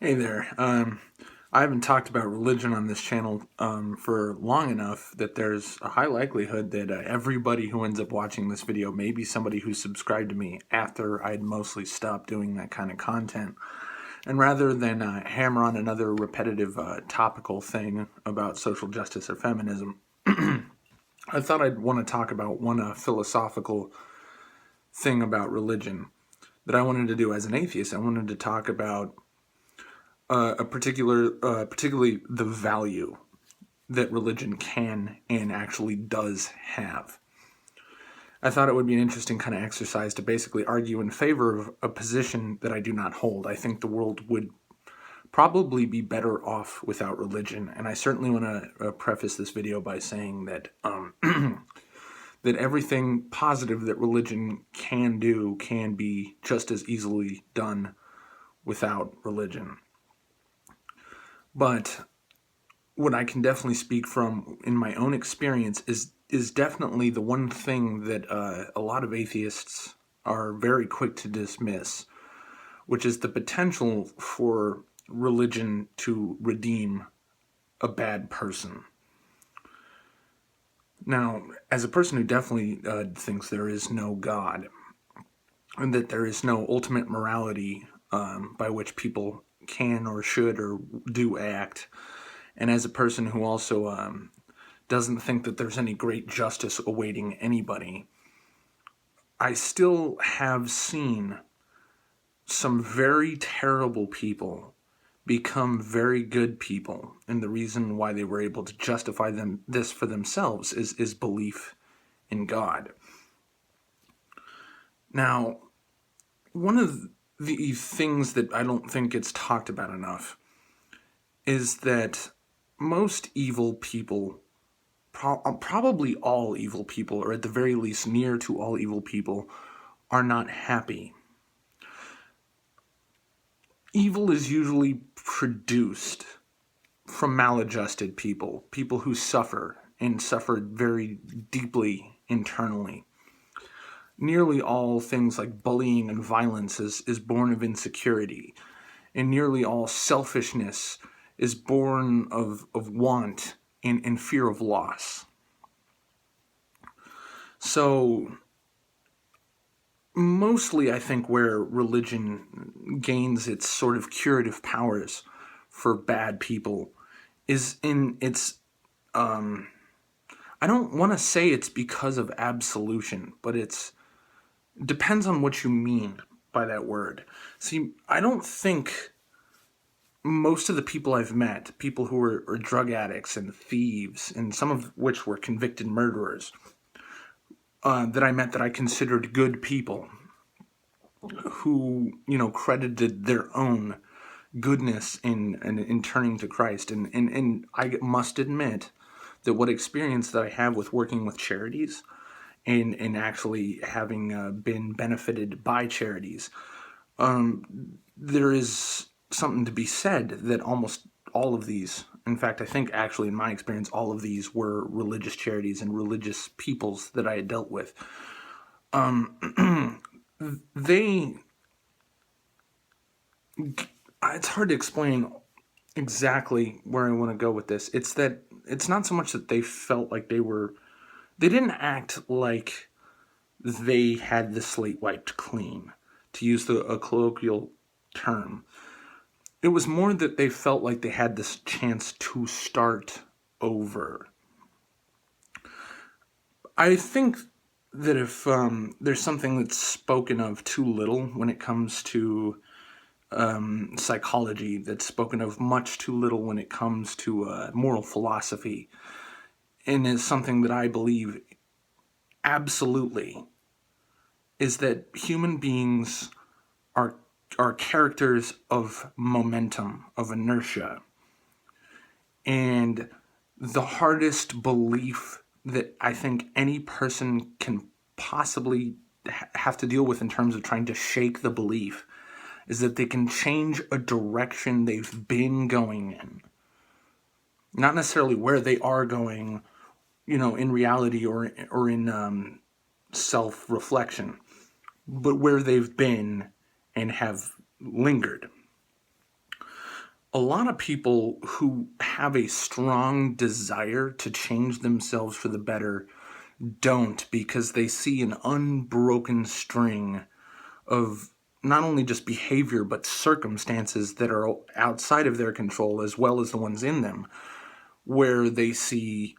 Hey there. I haven't talked about religion on this channel for long enough that there's a high likelihood that everybody who ends up watching this video may be somebody who subscribed to me after I'd mostly stopped doing that kind of content. And rather than hammer on another repetitive topical thing about social justice or feminism, I thought I'd want to talk about one philosophical thing about religion that I wanted to do as an atheist. I wanted to talk about particularly the value that religion can and actually does have. I thought it would be an interesting kind of exercise to basically argue in favor of a position that I do not hold. I think the world would probably be better off without religion, and I certainly want to preface this video by saying that that everything positive that religion can do can be just as easily done without religion. But what I can definitely speak from in my own experience is definitely the one thing that a lot of atheists are very quick to dismiss, which is the potential for religion to redeem a bad person. Now, as a person who definitely thinks there is no God, and that there is no ultimate morality by which people can or should or do act, and as a person who also doesn't think that there's any great justice awaiting anybody, I still have seen some very terrible people become very good people, and the reason why they were able to justify this for themselves is belief in God. Now, one of the things that I don't think gets talked about enough is that most evil people, probably all evil people, or at the very least near to all evil people, are not happy. Evil is usually produced from maladjusted people, people who suffer and suffer very deeply internally. Nearly all things like bullying and violence is born of insecurity, and nearly all selfishness is born of want and fear of loss. So, mostly I think where religion gains its sort of curative powers for bad people is in its, I don't want to say it's because of absolution, but it depends on what you mean by that word. See, I don't think most of the people I've met, people who are drug addicts and thieves, and some of which were convicted murderers, that I met that I considered good people, who, credited their own goodness in turning to Christ. And I must admit that what experience that I have with working with charities and actually having been benefited by charities, there is something to be said that almost all of these, in fact, I think actually in my experience, all of these were religious charities and religious peoples that I had dealt with. They, it's hard to explain exactly where I want to go with this. It's that it's not so much that they felt like they didn't act like they had the slate wiped clean, to use a colloquial term. It was more that they felt like they had this chance to start over. I think that if there's something that's spoken of too little when it comes to psychology, that's spoken of much too little when it comes to moral philosophy, and is something that I believe absolutely, is that human beings are characters of momentum, of inertia. And the hardest belief that I think any person can possibly have to deal with in terms of trying to shake the belief is that they can change a direction they've been going in. Not necessarily where they are going, in reality or in self-reflection, but where they've been and have lingered. A lot of people who have a strong desire to change themselves for the better don't, because they see an unbroken string of not only just behavior but circumstances that are outside of their control as well as the ones in them, where they see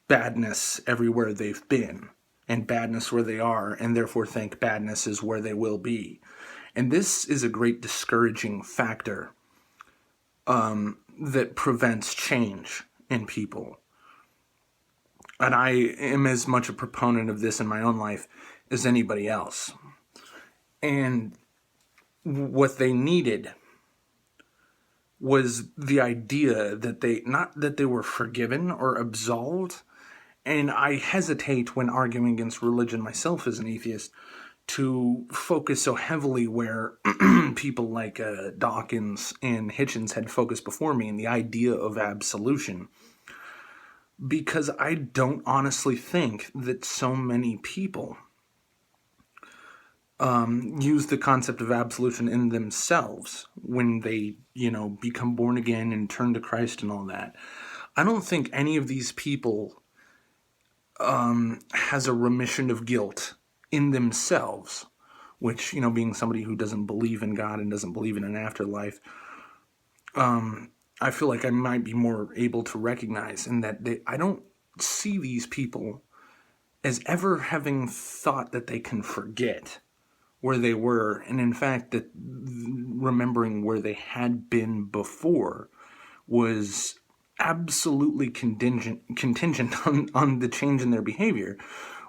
badness everywhere they've been and badness where they are, and therefore think badness is where they will be. And this is a great discouraging factor that prevents change in people. And I am as much a proponent of this in my own life as anybody else. And what they needed was the idea that not that they were forgiven or absolved. And I hesitate when arguing against religion myself as an atheist to focus so heavily where people like Dawkins and Hitchens had focused before me in the idea of absolution. Because I don't honestly think that so many people use the concept of absolution in themselves when they, become born again and turn to Christ and all that. I don't think any of these people has a remission of guilt in themselves, which, being somebody who doesn't believe in God and doesn't believe in an afterlife, I feel like I might be more able to recognize in that I don't see these people as ever having thought that they can forget where they were, and in fact that remembering where they had been before was absolutely contingent on the change in their behavior,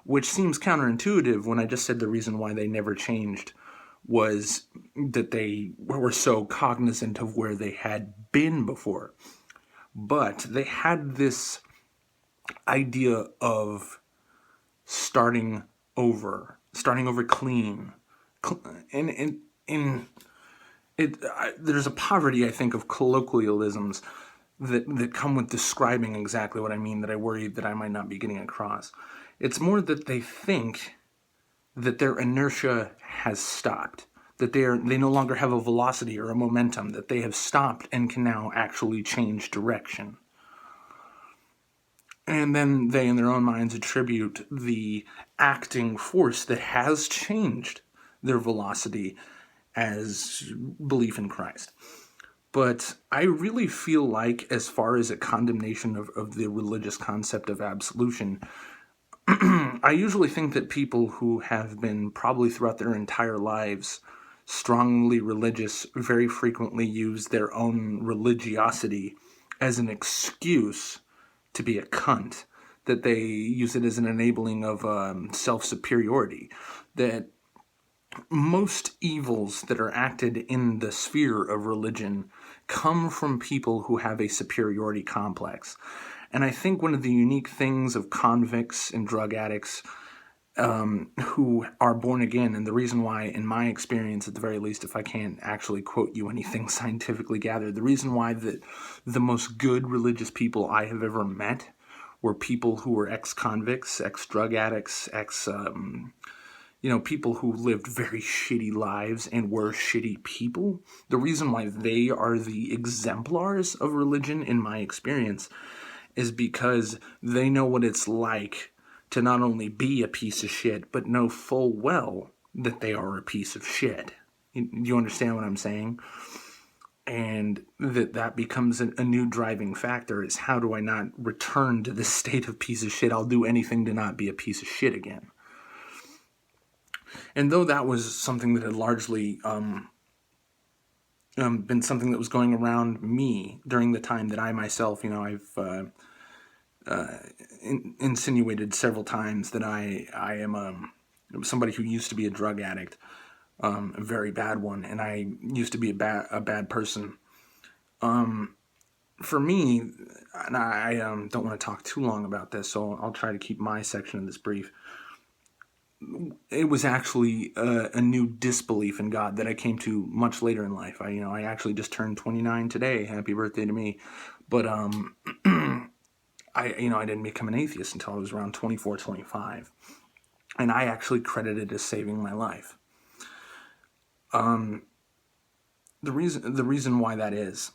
which seems counterintuitive when I just said the reason why they never changed was that they were so cognizant of where they had been before. But they had this idea of starting over clean. And there's a poverty, I think, of colloquialisms that come with describing exactly what I mean that I worry that I might not be getting across. It's more that they think that their inertia has stopped, that they no longer have a velocity or a momentum, that they have stopped and can now actually change direction. And then they, in their own minds, attribute the acting force that has changed their velocity as belief in Christ. But I really feel like, as far as a condemnation of the religious concept of absolution, I usually think that people who have been, probably throughout their entire lives, strongly religious very frequently use their own religiosity as an excuse to be a cunt, that they use it as an enabling of self-superiority, that most evils that are acted in the sphere of religion come from people who have a superiority complex. And I think one of the unique things of convicts and drug addicts who are born again, and the reason why, in my experience, at the very least, if I can't actually quote you anything scientifically gathered, the reason why the most good religious people I have ever met were people who were ex-convicts, ex-drug addicts, people who lived very shitty lives and were shitty people. The reason why they are the exemplars of religion, in my experience, is because they know what it's like to not only be a piece of shit, but know full well that they are a piece of shit. You understand what I'm saying? And that becomes a new driving factor, is how do I not return to this state of piece of shit? I'll do anything to not be a piece of shit again. And though that was something that had largely been something that was going around me during the time that I myself, I've insinuated several times that I am somebody who used to be a drug addict, a very bad one, and I used to be a bad person. For me, and I don't want to talk too long about this, so I'll try to keep my section of this brief. It was actually a new disbelief in God that I came to much later in life. I actually just turned 29 today. Happy birthday to me. But I didn't become an atheist until I was around 24, 25. And I actually credit it as saving my life. the reason why that is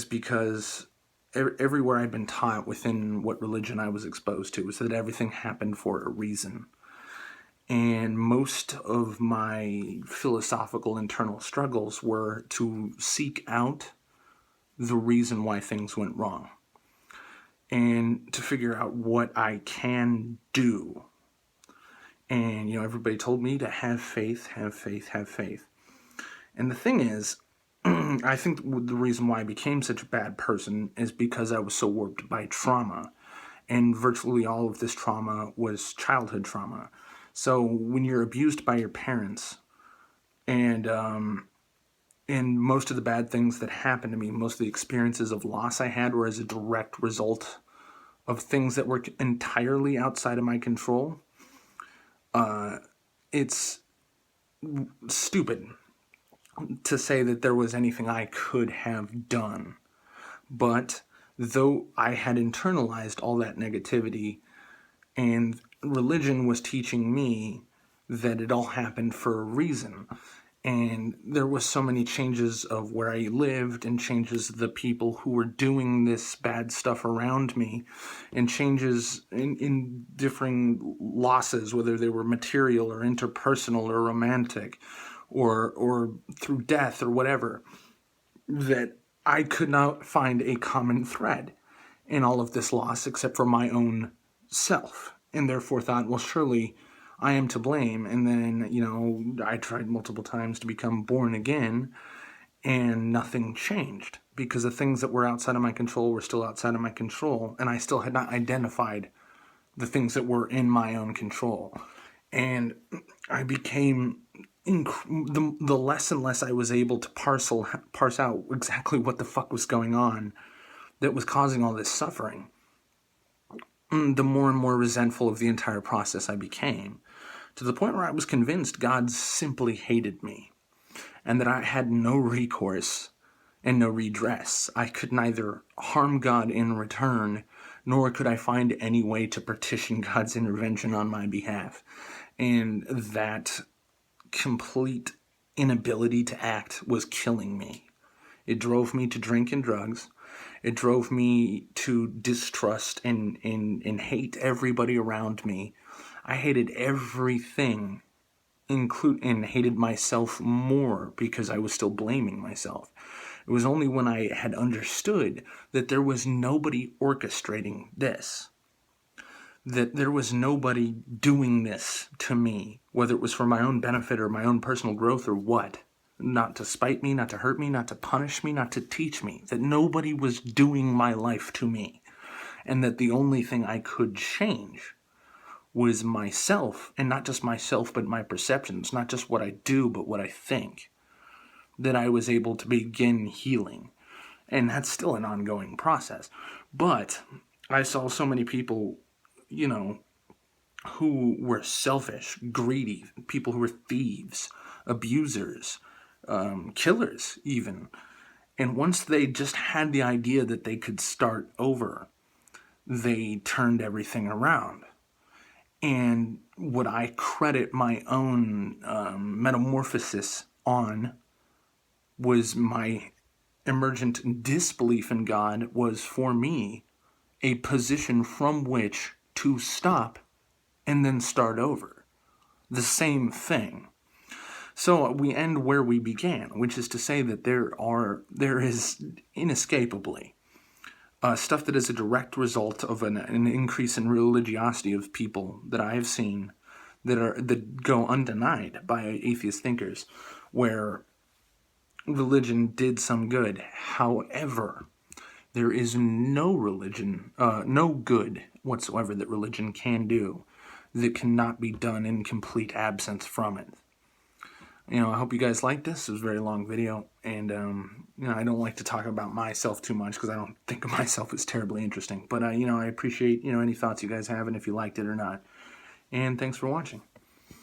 because everywhere I'd been taught within what religion I was exposed to was that everything happened for a reason. And most of my philosophical internal struggles were to seek out the reason why things went wrong and to figure out what I can do. And, everybody told me to have faith, have faith, have faith. And the thing is, I think the reason why I became such a bad person is because I was so warped by trauma. And virtually all of this trauma was childhood trauma. So when you're abused by your parents, and most of the bad things that happened to me, most of the experiences of loss I had were as a direct result of things that were entirely outside of my control. It's stupid to say that there was anything I could have done. But though I had internalized all that negativity, and religion was teaching me that it all happened for a reason, and there was so many changes of where I lived, and changes of the people who were doing this bad stuff around me, and changes in differing losses, whether they were material or interpersonal or romantic, or through death or whatever, that I could not find a common thread in all of this loss except for my own self, and therefore thought, well, surely I am to blame. And then, I tried multiple times to become born again, and nothing changed because the things that were outside of my control were still outside of my control, and I still had not identified the things that were in my own control. And I became the less and less I was able to parse out exactly what the fuck was going on that was causing all this suffering, the more and more resentful of the entire process I became, to the point where I was convinced God simply hated me, and that I had no recourse and no redress. I could neither harm God in return, nor could I find any way to petition God's intervention on my behalf. And that complete inability to act was killing me. It drove me to drink and drugs. It drove me to distrust and hate everybody around me. I hated everything, and hated myself more because I was still blaming myself. It was only when I had understood that there was nobody orchestrating this, that there was nobody doing this to me, whether it was for my own benefit or my own personal growth or what, not to spite me, not to hurt me, not to punish me, not to teach me, that nobody was doing my life to me, and that the only thing I could change was myself, and not just myself, but my perceptions, not just what I do, but what I think, that I was able to begin healing. And that's still an ongoing process. But I saw so many people, who were selfish, greedy, people who were thieves, abusers, killers even. And once they just had the idea that they could start over, they turned everything around. And what I credit my own metamorphosis on was my emergent disbelief in God was, for me, a position from which to stop and then start over. The same thing. So we end where we began, which is to say that there is inescapably stuff that is a direct result of an increase in religiosity of people that I have seen that go undenied by atheist thinkers, where religion did some good. However, there is no good whatsoever that religion can do that cannot be done in complete absence from it. I hope you guys liked this. It was a very long video, and I don't like to talk about myself too much because I don't think of myself as terribly interesting. But I appreciate any thoughts you guys have, and if you liked it or not. And thanks for watching.